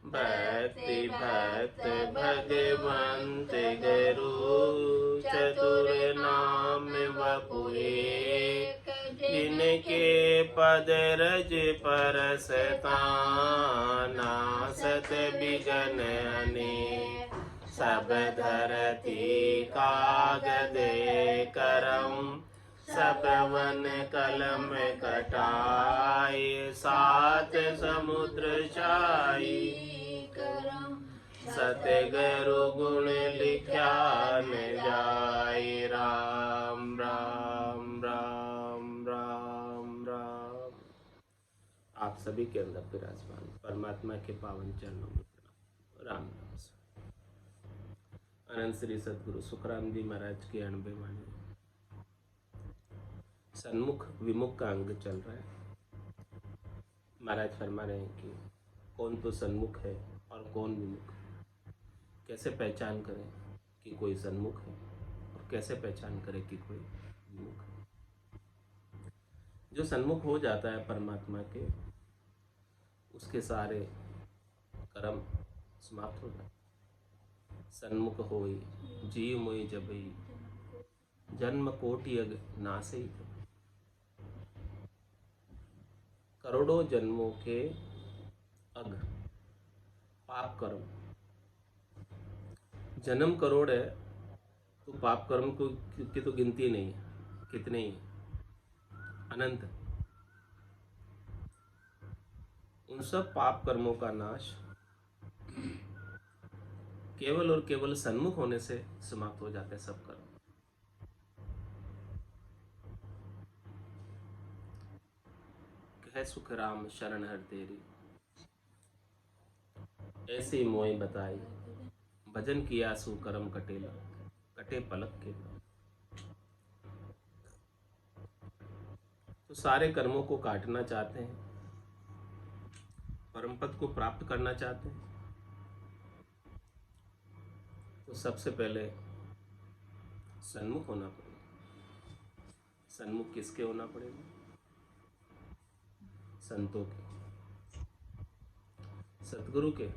भक्ति भक्त भगवंत गुरु चतुर नाम वपु एक, जिनके पद रज परसताना सत बिजन अनेक। सब धरती कागद करम, सब वन कलम कटाई। सात समुद्र छाई करम, सतगुरु गुण लिख्या न जाय। राम राम राम राम राम। आप सभी के अंदर विराजमान परमात्मा के पावन चरणों में प्रणाम। राम नाम। अनंत श्री सदगुरु सुखराम जी महाराज की 90 वाणी। सन्मुख विमुख का अंग चल रहा है। महाराज फरमा रहे हैं कि कौन तो सन्मुख है और कौन विमुख। कैसे पहचान करें कि कोई सन्मुख है और कैसे पहचान करें कि कोई विमुख है। जो सन्मुख हो जाता है परमात्मा के, उसके सारे कर्म समाप्त हो जाते। सन्मुख होई जीव मोई जबई, जन्म कोटि अग नासई। करोड़ों जन्मों के अग पाप कर्म, जन्म करोड़ है तो पाप कर्म की तो गिनती नहीं है, कितने ही अनंत। उन सब पाप कर्मों का नाश केवल और केवल सन्मुख होने से समाप्त हो जाते हैं सब कर्म। कह सुख राम शरण हर तेरी, ऐसी मोई बताई। भजन किया सु कर्म कटेला, कटे पलक के। तो सारे कर्मों को काटना चाहते हैं, परम पद को प्राप्त करना चाहते हैं, तो सबसे पहले सन्मुख होना पड़ेगा। सन्मुख किसके होना पड़ेगा? संतों के, सतगुरु के।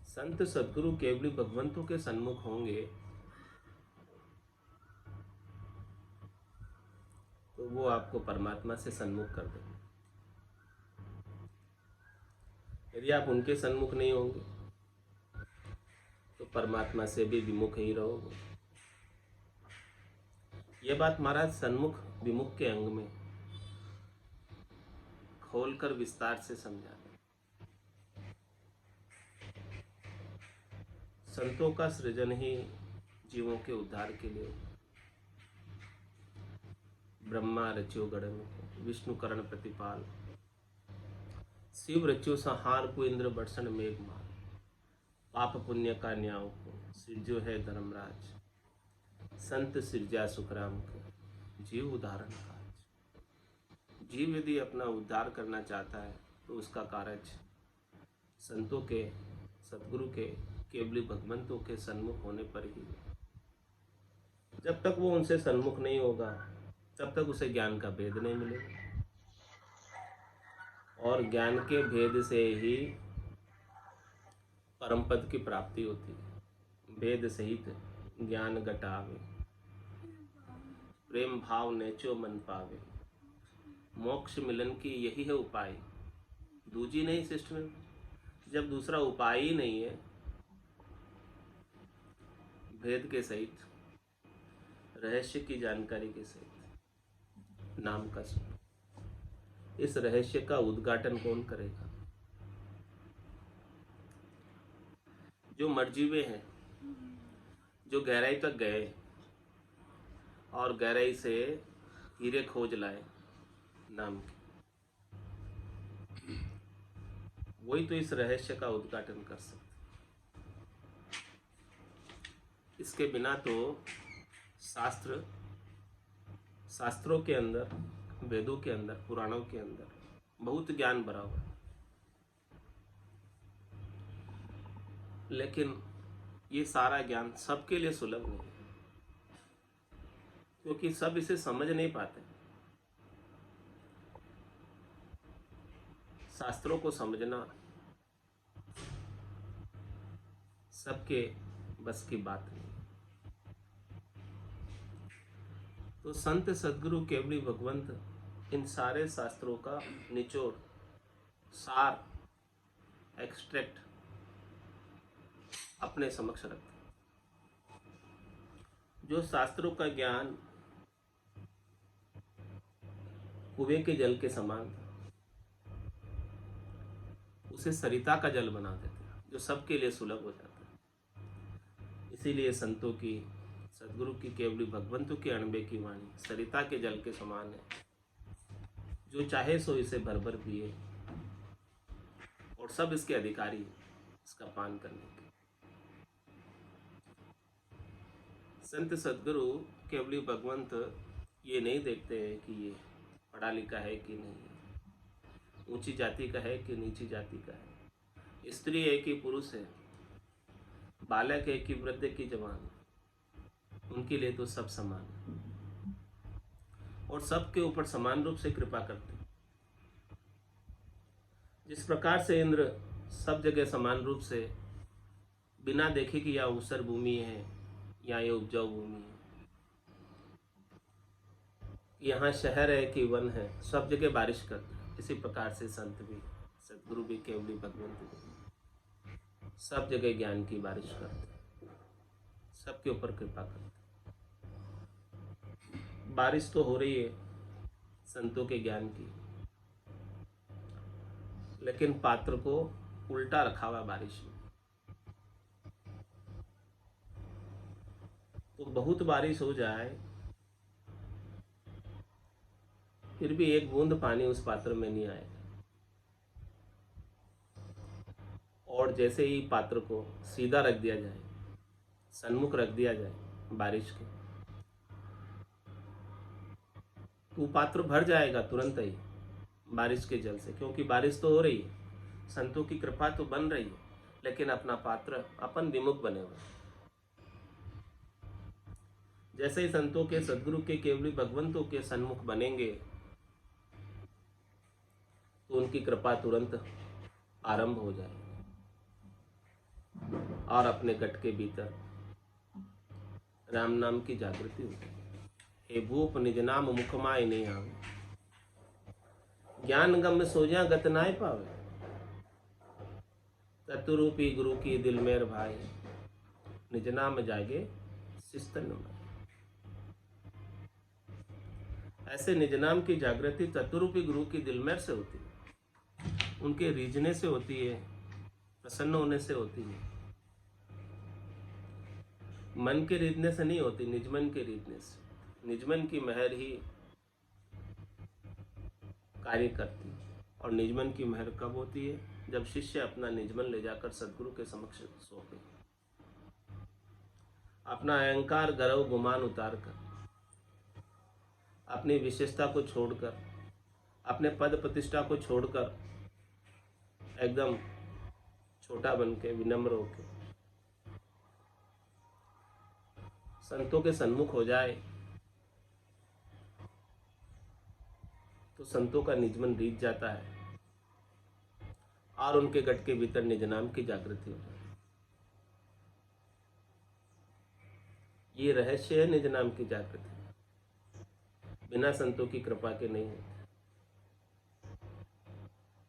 संत सतगुरु केवली भगवंतों के सन्मुख होंगे तो वो आपको परमात्मा से सन्मुख कर देंगे। यदि आप उनके सन्मुख नहीं होंगे तो परमात्मा से भी विमुख ही रहोगे। यह बात महाराज सन्मुख विमुख के अंग में खोलकर विस्तार से समझा। संतों का सृजन ही जीवों के उद्धार के लिए। ब्रह्मा रच्यो गणन, विष्णु करण प्रतिपाल, शिव रच्यो संहार को, इंद्र बरसन मेघमाल। पाप पुण्य का न्याय को, सृजो है धर्मराज। संत सृजा सुखराम के, जीव उदाहरण काज। जीव यदि अपना उद्धार करना चाहता है तो उसका कार्य संतों के, सतगुरु के, केवली भगवंतों के सन्मुख होने पर ही। जब तक वो उनसे सन्मुख नहीं होगा तब तक उसे ज्ञान का भेद नहीं मिलेगा, और ज्ञान के भेद से ही परम पद की प्राप्ति होती है। भेद सहित ज्ञान घटावे, प्रेम भाव नेचो मन पावे। मोक्ष मिलन की यही है उपाय, दूजी नहीं सृष्टि में। जब दूसरा उपाय ही नहीं है भेद के सहित, रहस्य की जानकारी के सहित, नाम का सुन, इस रहस्य का उद्घाटन कौन करेगा? जो मर्जीवे हैं, जो गहराई तक गए और गहराई से हीरे खोज लाए नाम के, वही तो इस रहस्य का उद्घाटन कर सकते। इसके बिना तो शास्त्रों के अंदर, वेदों के अंदर, पुराणों के अंदर बहुत ज्ञान भरा हुआ है, लेकिन ये सारा ज्ञान सबके लिए सुलभ नहीं है, क्योंकि सब इसे समझ नहीं पाते। शास्त्रों को समझना सबके बस की बात नहीं। तो संत सद्गुरु केवली भगवंत इन सारे शास्त्रों का निचोड़, सार, एक्सट्रैक्ट अपने समक्ष रखते। जो शास्त्रों का ज्ञान कुएं के जल के समान था, उसे सरिता का जल बना देते, जो सबके लिए सुलभ हो जाता है। इसीलिए संतों की, सद्गुरु की केवली भगवंतों के अणबे की वाणी सरिता के जल के समान है, जो चाहे सो इसे भर भर पिए, और सब इसके अधिकारी इसका पान करने के। संत सद्गुरु केवली भगवंत ये नहीं देखते हैं कि ये पढ़ा लिखा है कि नहीं, ऊंची जाति का है कि नीची जाति का है, स्त्री है कि पुरुष है, बालक है कि वृद्ध की जवान, उनके लिए तो सब समान है और सबके ऊपर समान रूप से कृपा करते हैं। जिस प्रकार से इंद्र सब जगह समान रूप से बिना देखे कि यह ऊसर भूमि है या ये उपजाऊ भूमि है, यहाँ शहर है कि वन है, सब जगह बारिश करते हैं, इसी प्रकार से संत भी, सद्गुरु भी, केवली भगवंत भी सब जगह ज्ञान की बारिश करते हैं, सबके ऊपर कृपा करते हैं। बारिश तो हो रही है संतों के ज्ञान की, लेकिन पात्र को उल्टा रखा हुआ बारिश में। तो बहुत बारिश हो जाए फिर भी एक बूंद पानी उस पात्र में नहीं आएगा, और जैसे ही पात्र को सीधा रख दिया जाए, सन्मुख रख दिया जाए बारिश के, तो पात्र भर जाएगा तुरंत ही बारिश के जल से, क्योंकि बारिश तो हो रही है, संतों की कृपा तो बन रही है, लेकिन अपना पात्र अपन विमुख बने हुए। जैसे ही संतों के, सद्गुरु के, केवली भगवंतों के सन्मुख बनेंगे तो उनकी कृपा तुरंत आरंभ हो जाएगी और अपने गट के भीतर राम नाम की जागृति होगी। हे भूप निज नाम मुखमाय नहीं आवे, ज्ञान गम सोजा गत नाय पावे, तत्वरूपी गुरु की दिल मेर भाई, निज नाम जागे शिस्तन में। ऐसे निज नाम की जागृति तत्वरूपी गुरु की दिल मेर से होती है, उनके रीझने से होती है, प्रसन्न होने से होती है, मन के रीझने से नहीं होती, निजमन के रीझने से। निजमन की महर ही कार्य करती, और निजमन की महर कब होती है? जब शिष्य अपना निजमन ले जाकर सद्गुरु के समक्ष सौंपे, अपना अहंकार, गर्व, गुमान उतार कर, अपनी विशेषता को छोड़कर, अपने पद प्रतिष्ठा को छोड़कर एकदम छोटा बन के, विनम्र होकर संतों के सन्मुख हो जाए तो संतों का निजमन रीझ जाता है और उनके गट के भीतर निज नाम की जागृति हो जाती है। ये रहस्य है निज नाम की जागृति, बिना संतों की कृपा के नहीं होती।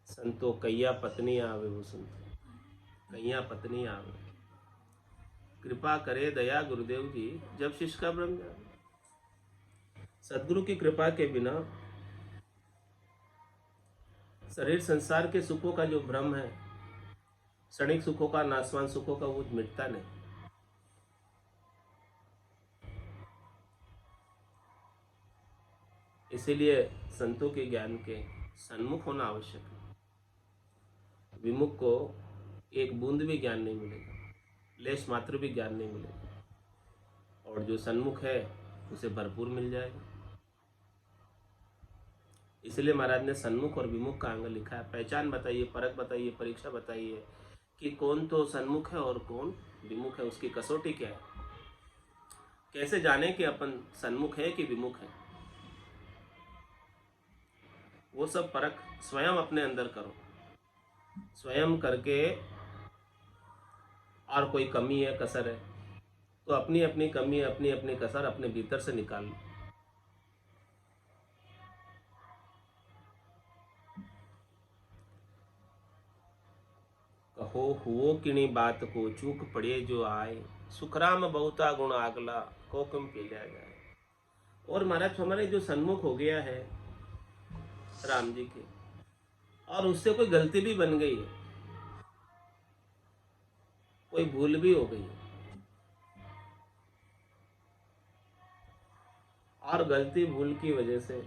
संतो कैया पत्नी आवे, वो संतो कैया पत्नी आवे, कृपा करे दया गुरुदेव जी, जब शिष्य का ब्रह्म ज्ञान। सद्गुरु की कृपा के बिना शरीर संसार के सुखों का जो भ्रम है, क्षणिक सुखों का, नाशवान सुखों का, वो मिटता नहीं। इसीलिए संतों के ज्ञान के सन्मुख होना आवश्यक है। विमुख को एक बूंद भी ज्ञान नहीं मिलेगा, लेश मात्र भी ज्ञान नहीं मिलेगा, और जो सन्मुख है उसे भरपूर मिल जाएगा। इसलिए महाराज ने सन्मुख और विमुख का अंग लिखा है। पहचान बताइए, परख बताइए, परीक्षा बताइए कि कौन तो सन्मुख है और कौन विमुख है, उसकी कसौटी क्या है। कैसे जाने कि अपन सन्मुख है कि विमुख है? वो सब परख स्वयं अपने अंदर करो, स्वयं करके और कोई कमी है, कसर है, तो अपनी अपनी कमी, अपनी अपनी कसर अपने भीतर से निकाल लो। कहो हुओ किणी बात को चूक पड़े जो आए, सुखराम बहुता गुण आगला को कम पी लिया जाए। और महाराज हमारे जो सन्मुख हो गया है राम जी के, और उससे कोई गलती भी बन गई है, कोई भूल भी हो गई है, और गलती भूल की वजह से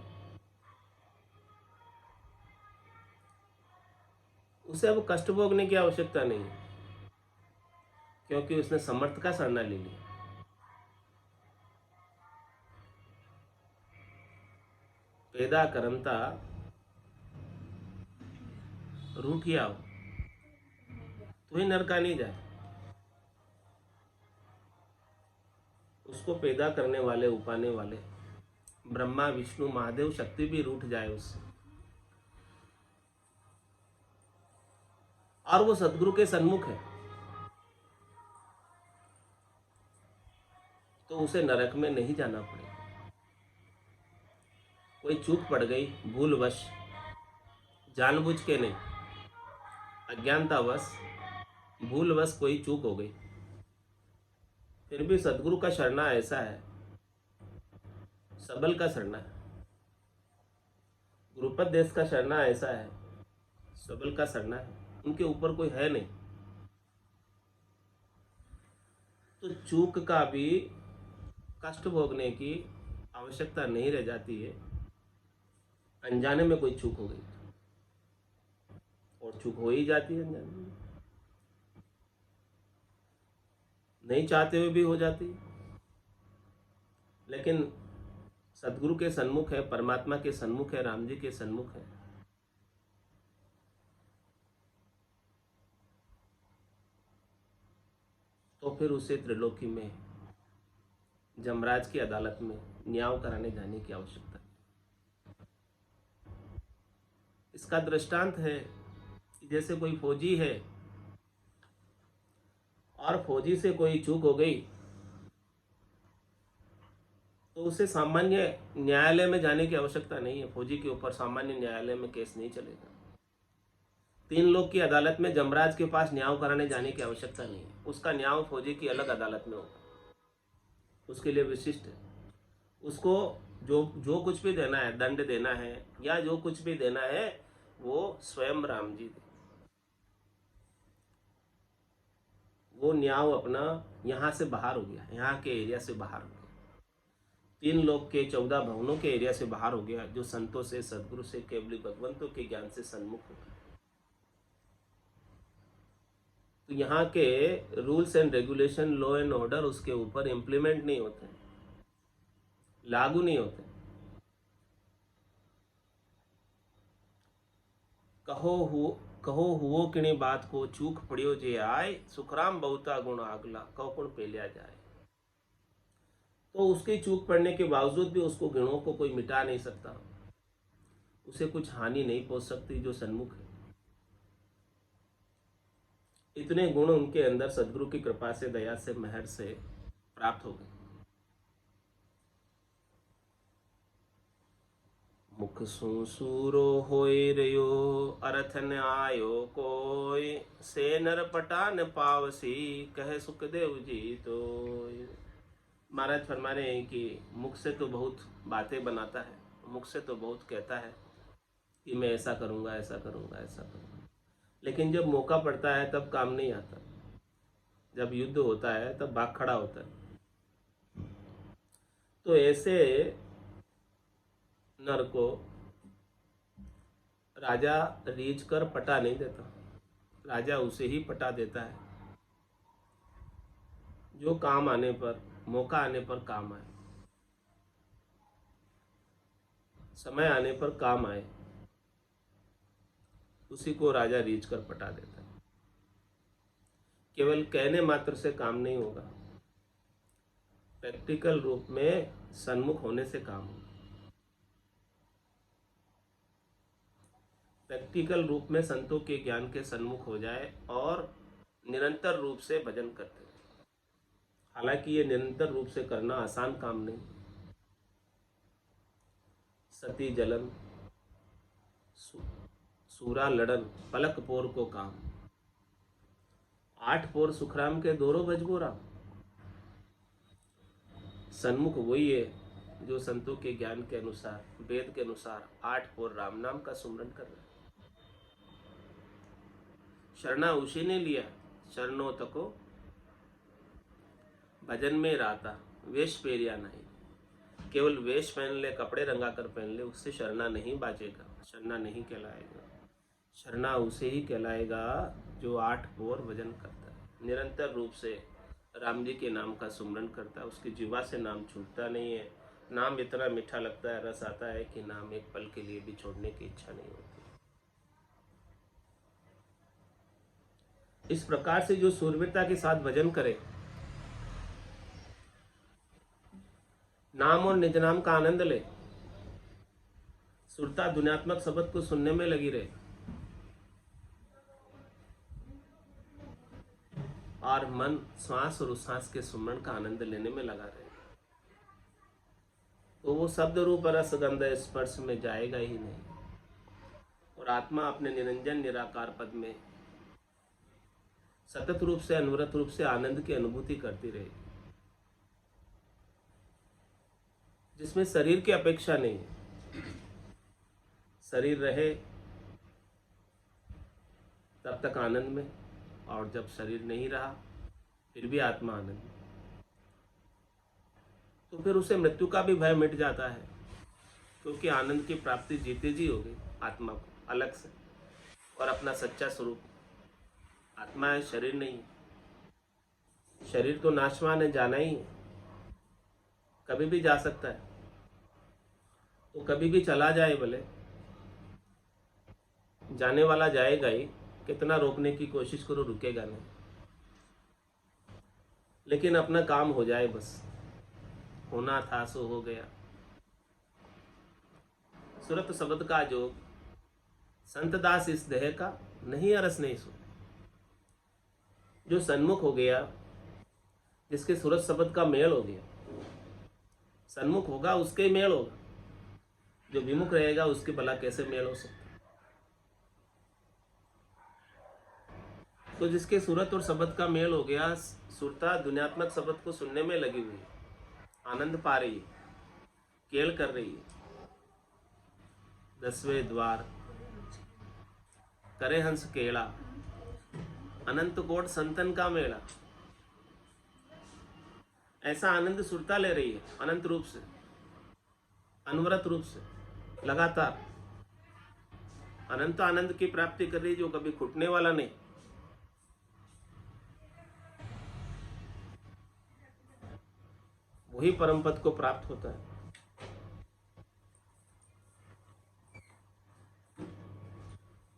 उसे अब कष्ट भोगने की आवश्यकता नहीं, क्योंकि उसने समर्थ का सरना ले लिया। पैदा करमता रूठिया हो तो ही नरका नहीं जाए। उसको पैदा करने वाले, उपाने वाले ब्रह्मा विष्णु महादेव शक्ति भी रूठ जाए उससे, और वो सदगुरु के सन्मुख है, तो उसे नरक में नहीं जाना पड़ेगा। कोई चूक पड़ गई भूलवश, जानबूझ के नहीं, अज्ञानतावश भूलवश कोई चूक हो गई, फिर भी सदगुरु का शरणा ऐसा है, सबल का शरणा है। गुरुपद देश का शरणा ऐसा है, सबल का शरणा है, उनके ऊपर कोई है नहीं। तो चूक का भी कष्ट भोगने की आवश्यकता नहीं रह जाती है। अनजाने में कोई चूक हो गई, और चूक हो ही जाती है अनजाने में, नहीं चाहते हुए भी हो जाती है। लेकिन सदगुरु के सन्मुख है, परमात्मा के सन्मुख है, राम जी के सन्मुख है, तो फिर उसे त्रिलोकी में जमराज की अदालत में न्याय कराने जाने की आवश्यकता है। इसका दृष्टांत है कि जैसे कोई फौजी है, और फौजी से कोई चूक हो गई, तो उसे सामान्य न्यायालय में जाने की आवश्यकता नहीं है। फौजी के ऊपर सामान्य न्यायालय में केस नहीं चलेगा। 3 लोग की अदालत में जमराज के पास न्याय कराने जाने की आवश्यकता नहीं है। उसका न्याय फौजी की अलग अदालत में होगा, उसके लिए विशिष्ट है। उसको जो जो कुछ भी देना है, दंड देना है या जो कुछ भी देना है, वो स्वयं राम जी दे। वो न्याय अपना यहाँ से बाहर हो गया, यहाँ के एरिया से बाहर हो गया, 3 लोग के 14 भवनों के एरिया से बाहर हो गया, जो संतों से, सदगुरु से, केवली भगवंतों के ज्ञान से सन्मुख होगा। तो यहाँ के rules and regulation, law and order उसके ऊपर इम्प्लीमेंट नहीं होते, लागू नहीं होते। कहो हुओ किणी बात को चूक पड़ियो जे आए, सुखराम बहुता गुण आगला कहो कुण पेलिया जाए। तो उसकी चूक पड़ने के बावजूद भी उसको गुणों को कोई मिटा नहीं सकता, उसे कुछ हानि नहीं पहुंच सकती, जो सन्मुख है। इतने गुण उनके अंदर सदगुरु की कृपा से, दया से, मेहर से प्राप्त हो गए। मुख सूरो होय रयो, अर्थ न आयो कोय, से नर पटान पावसी कहे सुखदेव जी तो। महाराज फरमा रहे हैं कि मुख से तो बहुत बातें बनाता है, मुख से तो बहुत कहता है कि मैं ऐसा करूँगा, ऐसा करूँगा, ऐसा करूँगा, लेकिन जब मौका पड़ता है तब काम नहीं आता। जब युद्ध होता है तब भाग खड़ा होता है। तो ऐसे नर को राजा रीझ कर पटा नहीं देता, राजा उसे ही पटा देता है जो काम आने पर, मौका आने पर काम आए, समय आने पर काम आए, उसी को राजा रीझ कर पटा देता है। केवल कहने मात्र से काम नहीं होगा, प्रैक्टिकल रूप में सन्मुख होने से काम होगा। प्रैक्टिकल रूप में संतों के ज्ञान के सन्मुख हो जाए और निरंतर रूप से भजन करते रहे। हालांकि ये निरंतर रूप से करना आसान काम नहीं। सती जलन सूरा लड़न पलक पोर को काम, 8 पोर सुखराम के दोरो भजगोरा। सन्मुख वही है जो संतों के ज्ञान के अनुसार, वेद के अनुसार 8 पोर राम नाम का सुमरन कर रहा है। शरणा उसी ने लिया, शरणों तको भजन में रहता, वेश पेरिया नहीं। केवल वेश पहन ले, कपड़े रंगा कर पहन ले, उससे शरणा नहीं बाजेगा, शरणा नहीं कहलाएगा। शरणा उसे ही कहलाएगा जो 8 पोर भजन करता है, निरंतर रूप से राम जी के नाम का सुमरन करता है। उसकी जीवा से नाम छूटता नहीं है। नाम इतना मीठा लगता है, रस आता है कि नाम एक पल के लिए भी छोड़ने की इच्छा नहीं होती। इस प्रकार से जो सूरवीरता के साथ भजन करे, नाम और निज नाम का आनंद ले, सुरता दुनियात्मक शब्द को सुनने में लगी रहे और मन श्वास और उच्छ्वास के सुमरण का आनंद लेने में लगा रहे, तो वो शब्द रूप रस गंध स्पर्श में जाएगा ही नहीं और आत्मा अपने निरंजन निराकार पद में सतत रूप से अनवरत रूप से आनंद की अनुभूति करती रहेगी, जिसमें शरीर की अपेक्षा नहीं है। शरीर रहे तब तक आनंद में, और जब शरीर नहीं रहा फिर भी आत्मा आनंद में, तो फिर उसे मृत्यु का भी भय मिट जाता है, क्योंकि आनंद की प्राप्ति जीते जी हो गई आत्मा को अलग से, और अपना सच्चा स्वरूप आत्मा है, शरीर नहीं। शरीर तो नाशवान है, जाना ही है, कभी भी जा सकता है, तो कभी भी चला जाए, भले जाने वाला जाएगा ही, कितना रोकने की कोशिश करो रुकेगा नहीं, लेकिन अपना काम हो जाए बस, होना था सो हो गया। सुरत शब्द का जोग संत दास इस देह का नहीं अरस नहीं सो। जो सन्मुख हो गया, जिसके सूरत शब्द का मेल हो गया, सन्मुख होगा उसके मेल होगा, जो विमुख रहेगा उसके भला कैसे मेल हो सकता। तो जिसके सूरत और शब्द का मेल हो गया, सुरता दुनियात्मक शब्द को सुनने में लगी हुई है, आनंद पा रही है, केल कर रही है। 10वें द्वार करे हंस केला, अनंत कोट संतन का मेला। ऐसा आनंद सुरता ले रही है, अनंत रूप से, अनवरत रूप से, लगातार अनंत आनंद की प्राप्ति कर रही है, जो कभी घुटने वाला नहीं। वही परम पद को प्राप्त होता है।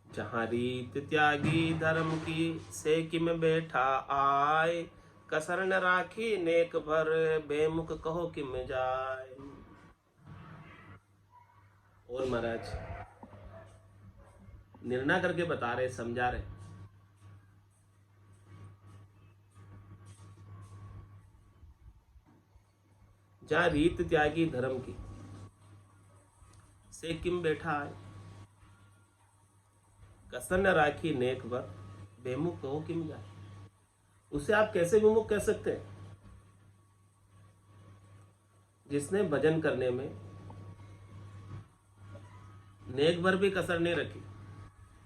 जहाँ रीत त्यागी धर्म की, से कि में बैठा आए, कसर न राखी नेक भर, बेमुख कहो कि में जाए। और महाराज निर्णय करके बता रहे, समझा रहे, जहाँ रीत त्यागी धर्म की, से किम बैठा आए, कसर न राखी नेक भर, बेमुख कहो किम जाए। उसे आप कैसे विमुख कह सकते हैं? जिसने भजन करने में नेक भर भी कसर नहीं रखी,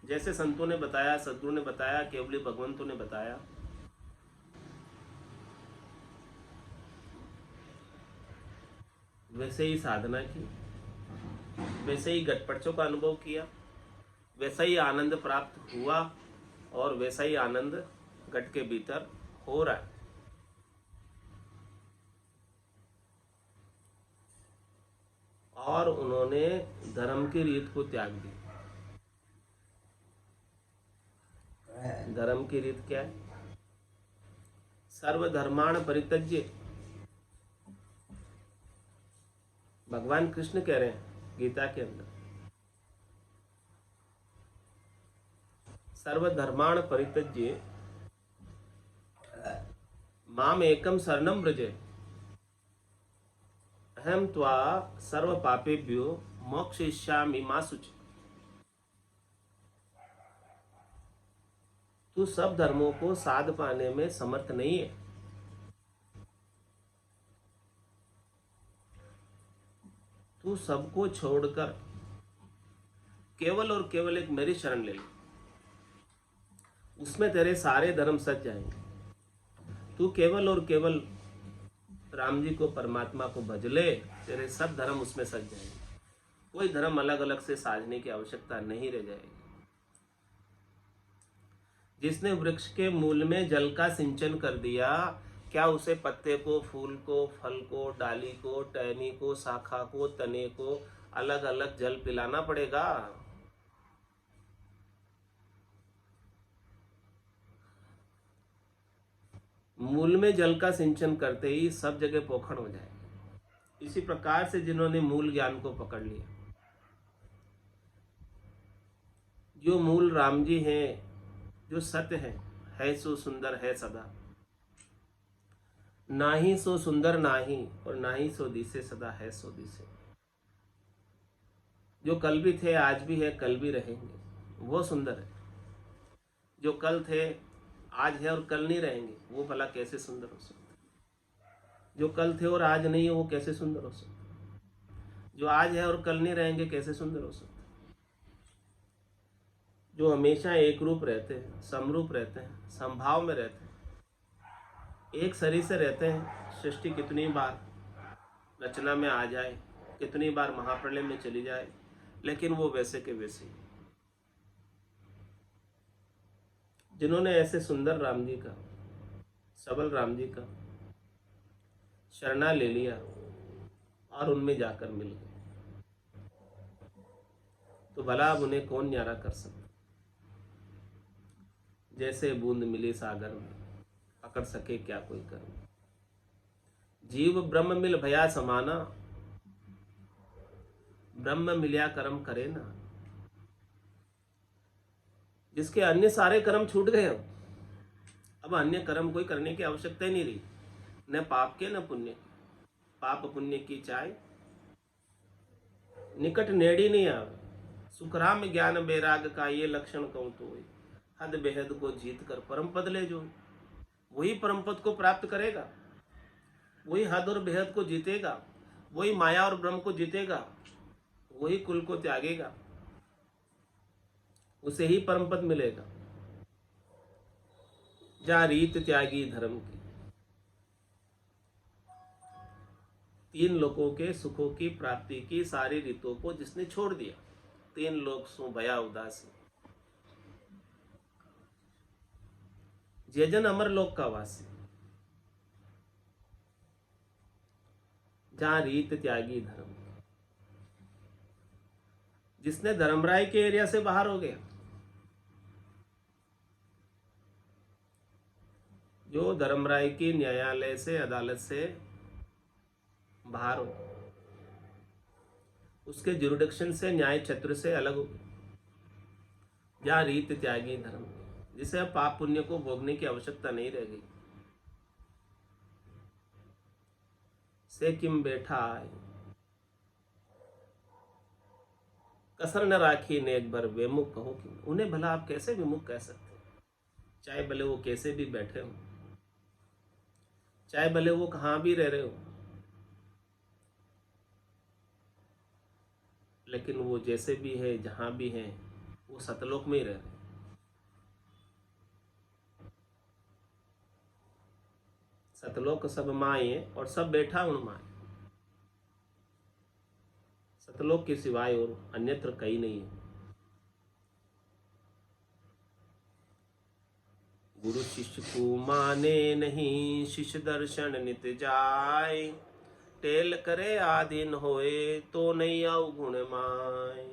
जैसे संतों ने बताया, सद्गुरु ने बताया, केवली भगवंतों ने बताया, वैसे ही साधना की, वैसे ही गटपटचों का अनुभव किया, वैसा ही आनंद प्राप्त हुआ और वैसा ही आनंद घट के भीतर हो रहा है। और उन्होंने धर्म की रीत को त्याग दी। धर्म की रीत क्या है? सर्वधर्माण परित्यज्य। भगवान कृष्ण कह रहे हैं गीता के अंदर, सर्वधर्माण परित्यज्य माम एकम शरणम व्रज अहम त्वा सर्व पापेभ्यो मोक्षयिष्यामि मा शुचि। तू सब धर्मों को साध पाने में समर्थ नहीं है। तू सबको छोड़कर केवल और केवल एक मेरी शरण ले ले, उसमें तेरे सारे धर्म सज जाएंगे। तू केवल और केवल राम जी को, परमात्मा को भज ले, तेरे सब धर्म उसमें सज जाएंगे। कोई धर्म अलग अलग से साजने की आवश्यकता नहीं रह जाएगी। जिसने वृक्ष के मूल में जल का सिंचन कर दिया, क्या उसे पत्ते को, फूल को, फल को, डाली को, टहनी को, शाखा को, तने को अलग अलग जल पिलाना पड़ेगा? मूल में जल का सिंचन करते ही सब जगह पोखर हो जाएगा। इसी प्रकार से जिन्होंने मूल ज्ञान को पकड़ लिया, जो मूल राम जी हैं, जो सत्य है सो सुंदर है सदा, ना ही सो सुंदर नाही और ना ही सो दिसे, सदा है सो दिसे। जो कल भी थे, आज भी है, कल भी रहेंगे, वो सुंदर है। जो कल थे, आज है और कल नहीं रहेंगे, वो भला कैसे सुंदर हो सकते? जो कल थे और आज नहीं है, वो कैसे सुंदर हो सकते? जो आज है और कल नहीं रहेंगे, कैसे सुंदर हो सकते? जो हमेशा एक रूप रहते हैं, समरूप रहते हैं, समभाव में रहते हैं, एक शरीर से रहते हैं। सृष्टि कितनी बार रचना में आ जाए, कितनी बार महाप्रलय में चली जाए, लेकिन वो वैसे के वैसे ही। जिन्होंने ऐसे सुंदर राम जी का, सबल राम जी का शरणा ले लिया और उनमें जाकर मिल गए, तो भला अब उन्हें कौन न्यारा कर सकता? जैसे बूंद मिली सागर में, पकड़ सके क्या कोई कर्म। जीव ब्रह्म मिल भया समाना, ब्रह्म मिलिया कर्म करे ना। जिसके अन्य सारे कर्म छूट गए, अब अन्य कर्म कोई करने की आवश्यकता ही नहीं रही, न पाप के न पुण्य। पाप पुण्य की चाय निकट नेड़ी नहीं आवे, सुखराम ज्ञान बैराग का ये लक्षण कहूं तो हद बेहद को जीत कर परम पद ले जो। वही परम पद को प्राप्त करेगा, वही हद और बेहद को जीतेगा, वही माया और ब्रह्म को जीतेगा, वही कुल को त्यागेगा, उसे ही परम पद मिलेगा। जा रीत त्यागी धर्म की, तीन लोगों के सुखों की प्राप्ति की सारी रीतों को जिसने छोड़ दिया, तीन लोग सो भया उदासी, जयजन अमर लोक का वासी। जहां रीत त्यागी धर्म, जिसने धर्मराय के एरिया से बाहर हो गया, जो धर्मराय की न्यायालय से, अदालत से बाहर हो, उसके जुरिडिक्शन से, न्याय क्षेत्र से अलग हो, जहां रीत त्यागी धर्म, जिसे अब पाप पुण्य को भोगने की आवश्यकता नहीं रह गई। से किम बैठा आए, कसर न राखी ने एक बार विमुख कहो कि, उन्हें भला आप कैसे विमुख कह सकते? चाहे भले वो कैसे भी बैठे हो, चाहे भले वो कहां भी रह रहे हो, लेकिन वो जैसे भी है, जहां भी है, वो सतलोक में ही रह रहे। सतलोक सब माए और सब बैठा उन माए। सतलोक के सिवाय और अन्यत्र कहीं नहीं है। गुरु शिष्य को माने नहीं, शिष्य दर्शन नित जाय, टेल करे आधीन होए तो नहीं आउ गुण माय।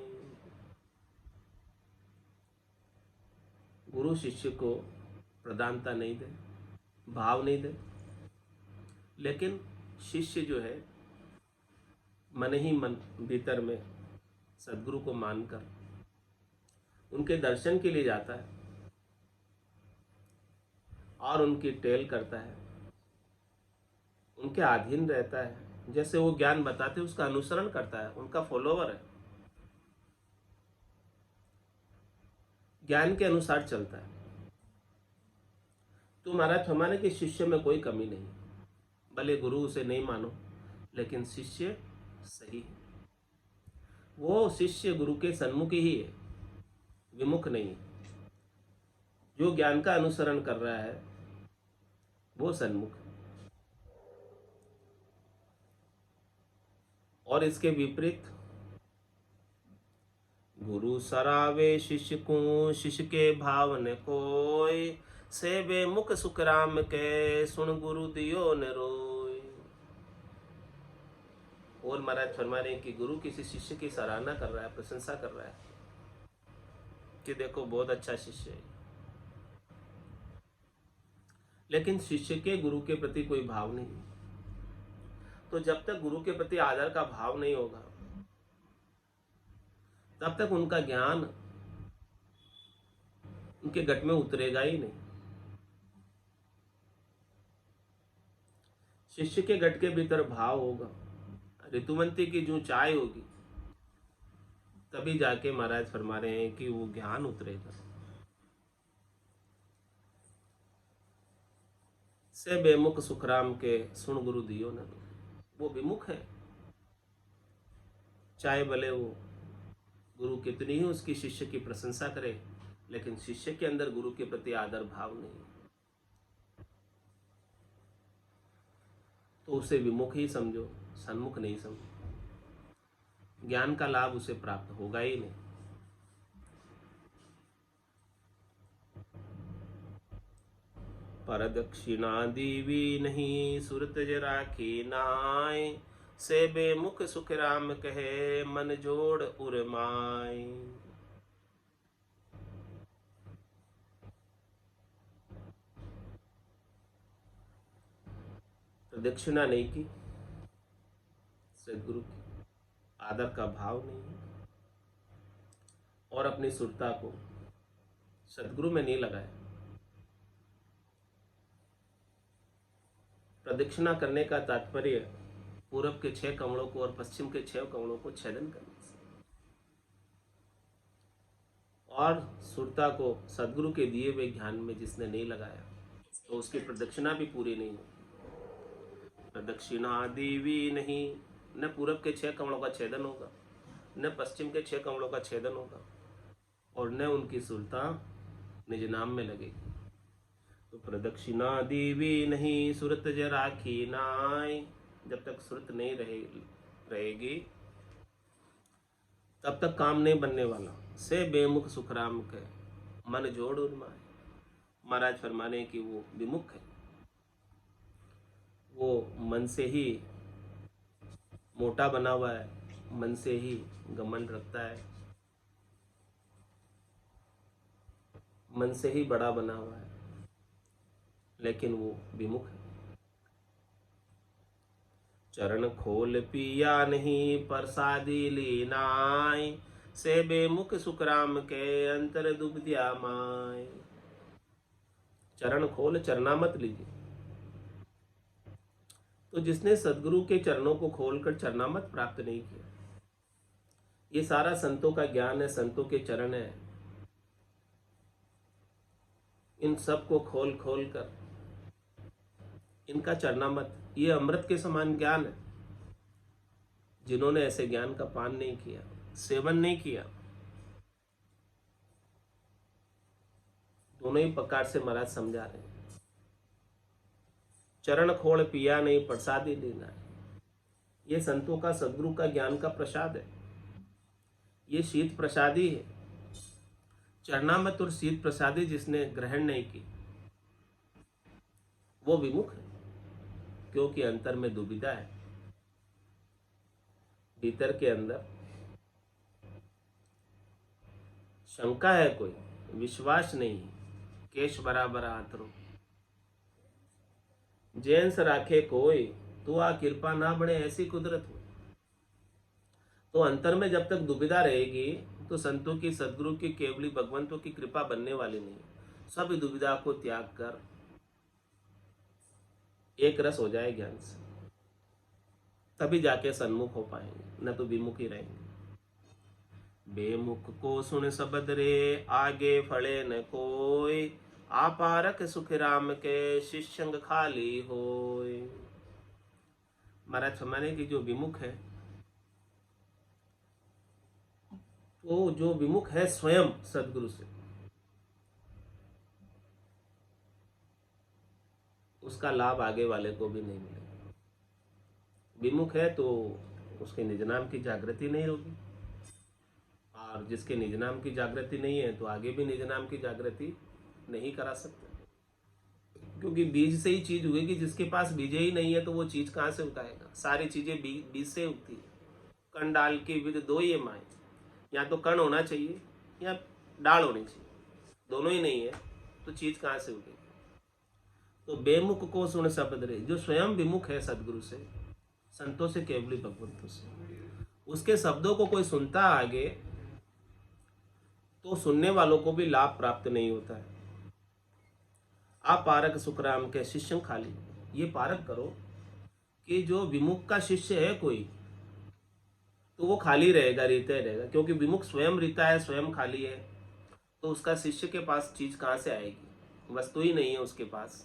गुरु शिष्य को प्रधानता नहीं दे, भाव नहीं दे, लेकिन शिष्य जो है मन ही मन भीतर में सदगुरु को मानकर उनके दर्शन के लिए जाता है और उनकी टेल करता है, उनके अधीन रहता है, जैसे वो ज्ञान बताते उसका अनुसरण करता है, उनका फॉलोवर है, ज्ञान के अनुसार चलता है। तो महाराज हमारे के शिष्य में कोई कमी नहीं, भले गुरु उसे नहीं मानो लेकिन शिष्य सही है। वो शिष्य गुरु के सन्मुख ही है, विमुख नहीं है। जो ज्ञान का अनुसरण कर रहा है वो सन्मुख है। और इसके विपरीत गुरु सरावे शिष्य को, शिष्य के भाव न कोय, सेवे मुख सुख राम के, सुन गुरु दियो न रोय। और महाराज फरमा रहे हैं कि गुरु किसी शिष्य की सराहना कर रहा है, प्रशंसा कर रहा है कि देखो बहुत अच्छा शिष्य है, लेकिन शिष्य के गुरु के प्रति कोई भाव नहीं। तो जब तक गुरु के प्रति आदर का भाव नहीं होगा तब तक उनका ज्ञान उनके गट में उतरेगा ही नहीं। शिष्य के गट के भीतर भाव होगा, ऋतुमंती की जो चाय होगी, तभी जाके महाराज फरमा रहे हैं कि वो ज्ञान उतरेगा। से बेमुख सुखराम के, सुन गुरु दियो न। वो विमुख है, चाहे भले वो गुरु कितनी ही उसकी शिष्य की प्रशंसा करे, लेकिन शिष्य के अंदर गुरु के प्रति आदर भाव नहीं, तो उसे विमुख ही समझो, सन्मुख नहीं समझो। ज्ञान का लाभ उसे प्राप्त होगा ही नहीं। पर दक्षिणा दीवी नहीं, सुरत राखी नाय, से बेमुख सुख राम कहे, मन जोड़ उर्माय। प्रदक्षिणा नहीं की, सदगुरु की आदर का भाव नहीं है, और अपनी सुरता को सदगुरु में नहीं लगाया। प्रदक्षिणा करने का तात्पर्य पूरब के 6 कमलों को और पश्चिम के 6 कमलों को छेदन करने से, और सुरता को सदगुरु के दिए हुए ज्ञान में जिसने नहीं लगाया तो उसकी प्रदक्षिणा भी पूरी नहीं होगी। प्रदक्षिणा दीवी नहीं, न पूरब के 6 कमलों का छेदन होगा, न पश्चिम के 6 कमलों का छेदन होगा, और न उनकी सुरता निज नाम में लगेगी। तो प्रदक्षिणा दीवी नहीं, सुरत ज राखी नाय। जब तक सुरत नहीं रहेगी तब तक काम नहीं बनने वाला। से बेमुख सुखराम के, मन जोड़ उर्माए। महाराज फरमाने कि वो विमुख है, वो मन से ही मोटा बना हुआ है, मन से ही घमंड रखता है, मन से ही बड़ा बना हुआ है, लेकिन वो विमुख है। चरण खोल पिया नहीं, प्रसादी लीनाय, से बेमुख सुखराम के, अंतर दुबदिया माय। चरण खोल, चरणामत लीजिए। तो जिसने सदगुरु के चरणों को खोलकर चरणामत प्राप्त नहीं किया, ये सारा संतों का ज्ञान है, संतों के चरण है, इन सब को खोल खोल कर इनका चरणामत, ये अमृत के समान ज्ञान है। जिन्होंने ऐसे ज्ञान का पान नहीं किया, सेवन नहीं किया, दोनों ही प्रकार से महाराज समझा रहे हैं। चरण खोल पिया नहीं, प्रसादी लेना है। ये संतों का, सदगुरु का ज्ञान का प्रसाद है, ये शीत प्रसादी है। चरणामत और शीत प्रसादी जिसने ग्रहण नहीं की वो विमुख है, क्योंकि अंतर में दुविधा है। भीतर के अंदर शंका है, कोई विश्वास नहीं। केश बराबर आतरो, जैंस राखे कोई, तू आ कृपा ना बने ऐसी कुदरत हो। तो अंतर में जब तक दुविधा रहेगी तो संतों की, सदगुरु की, केवली भगवंतों की कृपा बनने वाली नहीं। सब दुविधा को त्याग कर एक रस हो जाए ज्ञान से। तभी जाके सन्मुख हो पाएंगे, न तो विमुख ही रहेंगे। बेमुख को सुन शब्द रे, आगे फले न कोई, आपारक सुख राम के, शिष्यंग खाली होय। महाराज फरमाने की जो विमुख है, तो जो विमुख है स्वयं सदगुरु से, उसका लाभ आगे वाले को भी नहीं मिलेगा। विमुख है तो उसके निज नाम की जागृति नहीं होगी, और जिसके निज नाम की जागृति नहीं है तो आगे भी निज नाम की जागृति नहीं करा सकते, क्योंकि बीज से ही चीज उगेगी। जिसके पास बीज ही नहीं है तो वो चीज कहाँ से उगाएगा? सारी चीजें बीज से उगती है। कण डाल के विद दो ये माए, या तो कण होना चाहिए या डाल होनी चाहिए, दोनों ही नहीं है तो चीज कहाँ से उगेगी? तो बेमुख को सुन शब्द रे, जो स्वयं विमुख है सदगुरु से, संतों से, केवली भगवंतों से, उसके शब्दों को कोई सुनता आगे तो सुनने वालों को भी लाभ प्राप्त नहीं होता है। आप पारक सुखराम के, शिष्य खाली। ये पारक करो कि जो विमुख का शिष्य है कोई, तो वो खाली रहेगा, रीता रहेगा, क्योंकि विमुख स्वयं रीता है, स्वयं खाली है, तो उसका शिष्य के पास चीज कहाँ से आएगी? वस्तु ही नहीं है उसके पास,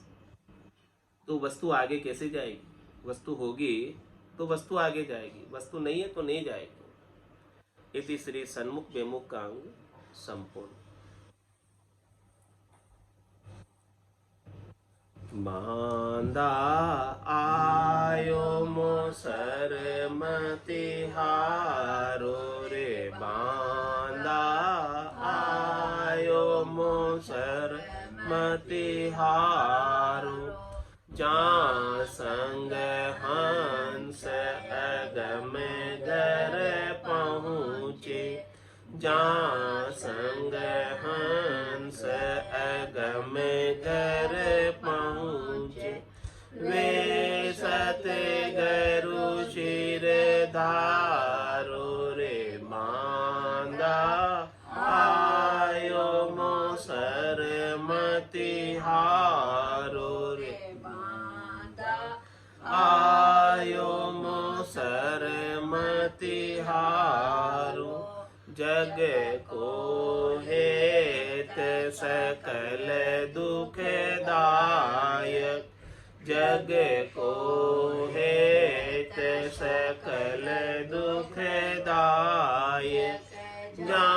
तो वस्तु आगे कैसे जाएगी? वस्तु होगी तो वस्तु आगे जाएगी, वस्तु नहीं है तो नहीं जाएगी। इति श्री सन्मुख बेमुख का अंग संपूर्ण। बांदा आयो मोसर मतिहारो रे, बांदा आयो मोसर मतिहारो, जा संग हंस अगम घर पहुँचे, जा संग हंस अगम घर पहुँचे, वे सत गरु शिर धारो रे, बांदा आयो मोसर मतिहारो रे, आयो मोसर मतिहारो, जग को हेत सकल दुखदायक, जग को हेत सकल दुखदायक, जा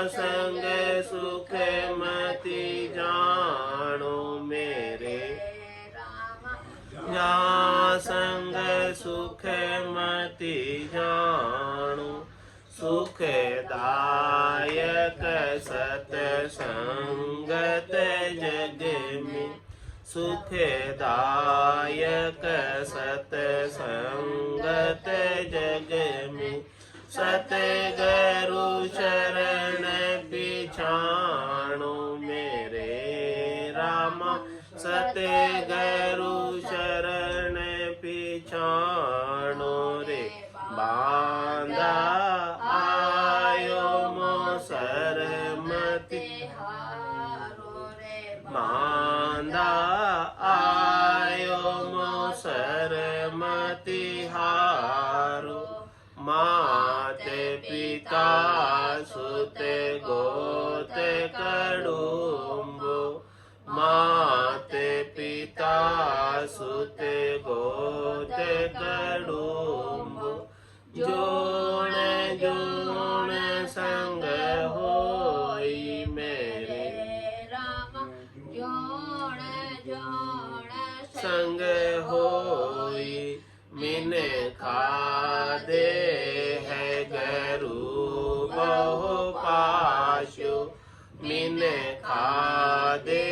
संग सुख मति जानो मेरे, जा संग सुख मति जानो, सुखदायक सतसंगत जग में, सुखदायक सतसंगत जग में, सतगुरु शरण पिछाणो मेरे राम, सतगुरु शरण पिछाणो रे, बांदा आयो मोसर मतिहारो रे, बांदा आयो मोसर मतिहारो, मात पिता सुत गोत कड़ुम्बो, मात पिता सुत गोत कड़ुम्बो, जोण जोण संग होई मेरे राम, जोण जोण संग होई, मिन खादे है गरु बहु पाशो, मिन खादे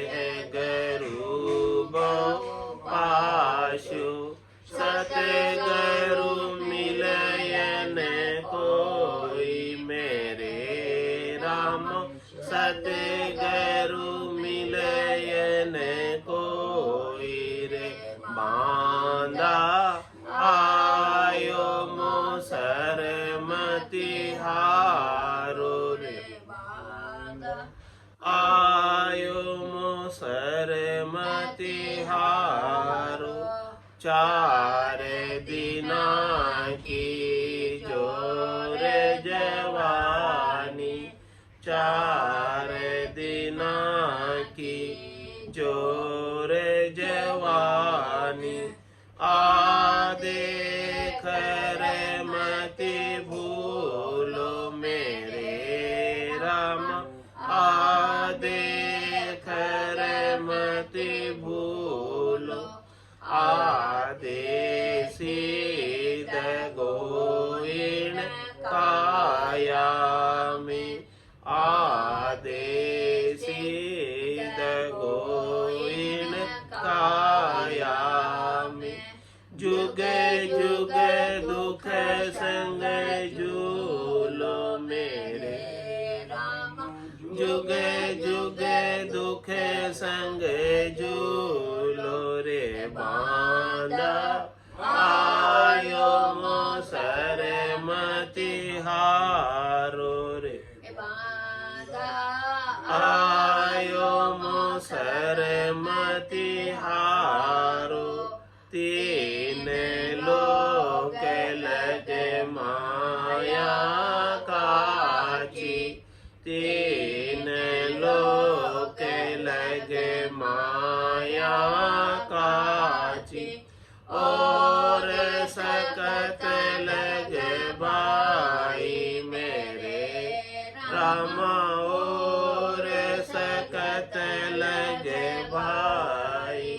है गरु बहु पाशो, सतगुरु मिलयन कोई मेरे राम, सतगुरु मिलयन कोई रे, बांदा आयो मोसर मतिहारो रे, बांदा आयो मोसर मतिहारो, चार दिना की जोर जवानी, 4 दिना की जोर जवानी। देख रे मति भूलो मेरे राम, देख रे मति भूलो। आदेसी गोविण काया में, आदेसी गोविण काया में। जुग जुग दुख संग झूलो मेरे राम, जुग जुग दुख संग झूलो रे बांधा। आयो मोसर मति हारो रे बांधा, आयो मोसर मति हारो। 3 लोक लगे माया काची, 3 लोक लगे माया काची। और सकत लगे भाई मेरे राम, और सकत लगे भाई।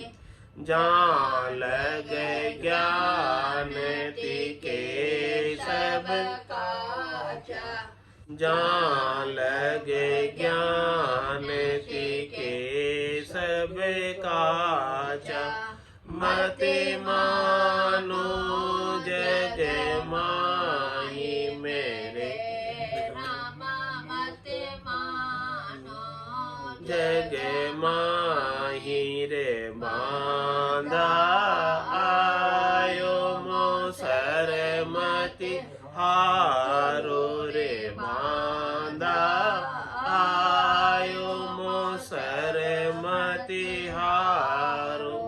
जहाँ लगे ज्ञान तिके सब काचा, जहाँ लगे ज्ञान तिके सब काचा। मति मानो जग माही मेरे राम, मति मानो जग माही रे बांधा। आयो मोसर मति हारो रे बांधा, आयो मोसर मति हारो।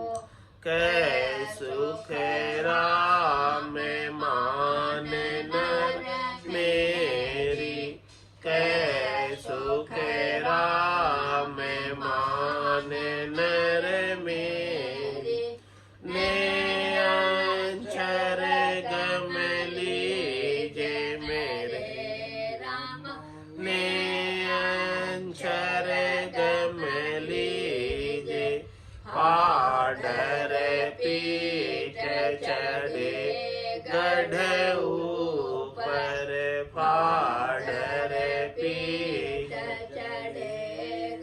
कै सुख राम मान नर मेरी, कै सुख राम मान नर मेरी। ने अंचर गम लीजे मेरे राम, ने अंचर गम लीजे। पाडर पीठ चढ़े गढ़ ऊपर, पाडर पीठ चढ़े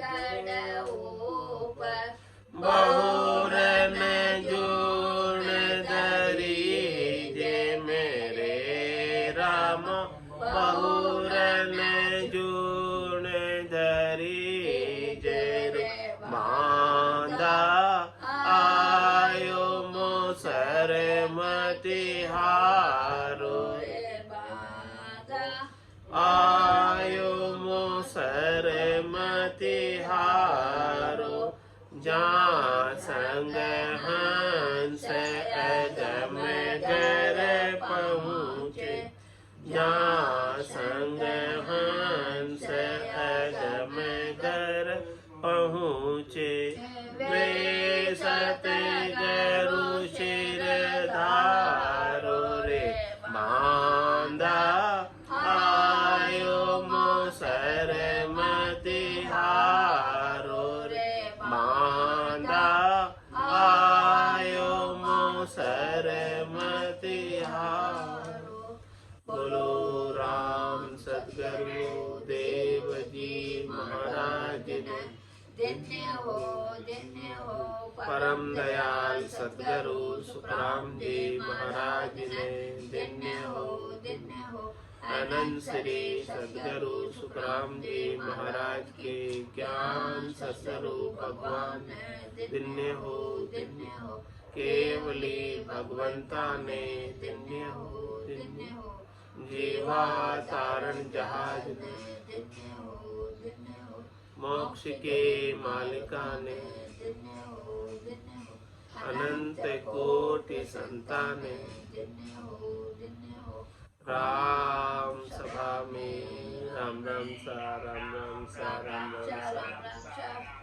गढ़ ऊपर। बहुरन जोड़ दरीजे मेरे राम, बहुरन जोड़ दरीजे रे बांधा। आयो मोसर मति हारो रे बांधा, आयो मोसर मति हारो। जहाँ संग हंस अगम घर पहुँचे, जहाँ संग हंस अगम घर पहुँचे। वे सतगुरु शिर धारो रे बांधा। आयो मोसर मति हारो रे बांधा, आयो मोसर मति हारो। बोलो राम सतगुरु देव जी महाराज ने। धन्य हो परम दयाल सतगुरु सुखराम जी महाराज ने। धन्य हो अनंत श्री सतगुरु सुखराम जी महाराज के ज्ञान सत्स्वरूप भगवान ने। धन्य हो केवली भगवंता ने। धन्य हो जीवा तारण जहाज ने। धन्य हो मोक्ष के मालिका ने। अनंत कोट कोटि संताने, धन्य हो राम सभा में राम राम सा राम राम सा राम राम सा।